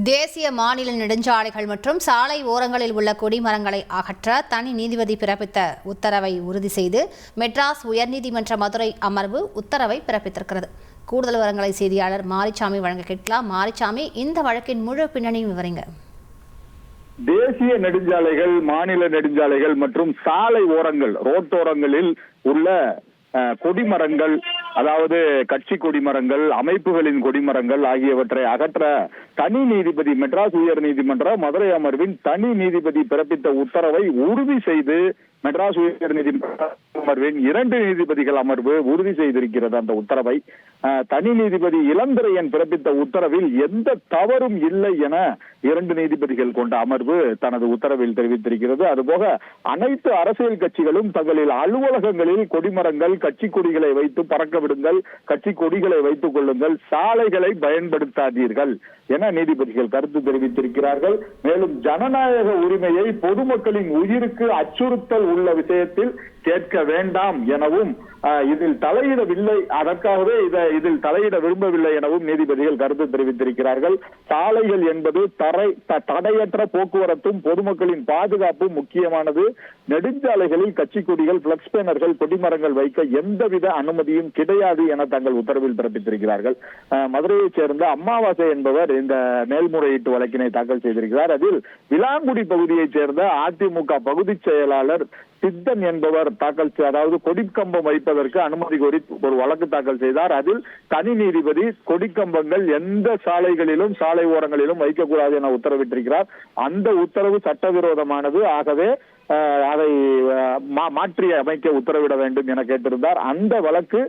தேசிய மாநில நெடுஞ்சாலைகள் மற்றும் சாலை ஓரங்களில் உள்ள கொடிமரங்களை அகற்ற தனி நீதிபதி பிறப்பித்த உத்தரவை உறுதி செய்து மெட்ராஸ் உயர்நீதிமன்ற மதுரை அமர்வு உத்தரவை பிறப்பித்திருக்கிறது. கூடுதல் விவரங்களை செய்தியாளர் மாரிச்சாமி வழங்க கேட்கலாம். மாரிச்சாமி, இந்த வழக்கின் முழு பின்னணியும் விவரிங்க. தேசிய நெடுஞ்சாலைகள், மாநில நெடுஞ்சாலைகள் மற்றும் சாலை ஓரங்கள், ரோட்டோரங்களில் உள்ள கொடிமரங்கள், அதாவது கட்சி கொடிமரங்கள், அமைப்புகளின் கொடிமரங்கள் ஆகியவற்றை அகற்ற தனி நீதிபதி மெட்ராஸ் உயர் நீதிமன்ற மதுரை அமர்வின் தனி நீதிபதி பிறப்பித்த உத்தரவை உறுதி செய்து மெட்ராஸ் உயர் நீதிமன்ற அமர்வின் 2 நீதிபதிகள் அமர்வு உறுதி செய்திருக்கிறது. அந்த உத்தரவை தனி நீதிபதி இளந்திரையன் பிறப்பித்த உத்தரவில் எந்த தவறும் இல்லை என 2 நீதிபதிகள் கொண்ட அமர்வு தனது உத்தரவில் தெரிவித்திருக்கிறது. அதுபோக அனைத்து அரசியல் கட்சிகளும் தங்களின் அலுவலகங்களில் கொடிமரங்கள், கட்சி கொடிகளை வைத்து பறக்க விடுங்கள், கட்சி கொடிகளை வைத்துக் கொள்ளுங்கள், சாலைகளை பயன்படுத்தாதீர்கள் என நீதிபதிகள் கருத்து தெரிவித்திருக்கிறார்கள். மேலும் ஜனநாயக உரிமையை பொதுமக்களின் உயிருக்கு அச்சுறுத்தல் உள்ள விஷயத்தில் கேட்க வேண்டாம் எனவும், இதில் தலையிடவில்லை, அதற்காகவே இதில் தலையிட விரும்பவில்லை எனவும் நீதிபதிகள் கருத்து தெரிவித்திருக்கிறார்கள். சாலைகள் என்பது தடையற்ற போக்குவரத்தும் பொதுமக்களின் பாதுகாப்பும் முக்கியமானது. நெடுஞ்சாலைகளில் கட்சி கொடிகள், பிளக்ஸ் பேனர்கள், கொடிமரங்கள் வைக்க எந்தவித அனுமதியும் கிடையாது என தங்கள் உத்தரவில் பிறப்பித்திருக்கிறார்கள். மதுரையைச் சேர்ந்த அம்மாவாசை என்பவர் இந்த மேல்முறையீட்டு வழக்கினை தாக்கல் செய்திருக்கிறார். அதில் விலாங்குடி பகுதியைச் சேர்ந்த அதிமுக பகுதி செயலாளர் சித்தன் என்பவர் அதாவது கொடிக்கம்பம் வைப்பதற்கு அனுமதி கோரி ஒரு வழக்கு தாக்கல் செய்தார். அதில் தனி நீதிபதி கொடிக்கம்பங்கள் எந்த சாலைகளிலும் சாலை ஓரங்களிலும் வைக்கக்கூடாது என உத்தரவிட்டிருக்கிறார். அந்த உத்தரவு சட்டவிரோதமானது, ஆகவே அதை மாற்றி அமைக்க உத்தரவிட வேண்டும் என கேட்டிருந்தார். அந்த வழக்கு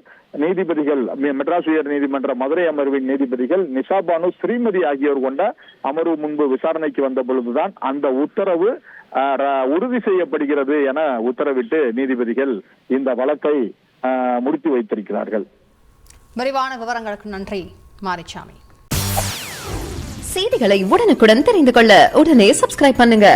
நீதிபதிகள் மெட்ராஸ் உயர் நீதிமன்ற மதுரை அமர்வின் நீதிபதிகள் நிஷாபானு, ஸ்ரீமதி ஆகியோர் கொண்ட அமர்வு முன்பு விசாரணைக்கு வந்த பொழுதுதான் அந்த உத்தரவு உறுதி செய்யப்படுகிறது என உத்தரவிட்டு நீதிபதிகள் இந்த வழக்கை முடித்து வைத்திருக்கிறார்கள். விரிவான விவரங்களுக்கு நன்றி மாரிச்சாமி. செய்திகளை உடனுக்குடன் தெரிந்து கொள்ள உடனே சப்ஸ்கிரைப் பண்ணுங்க.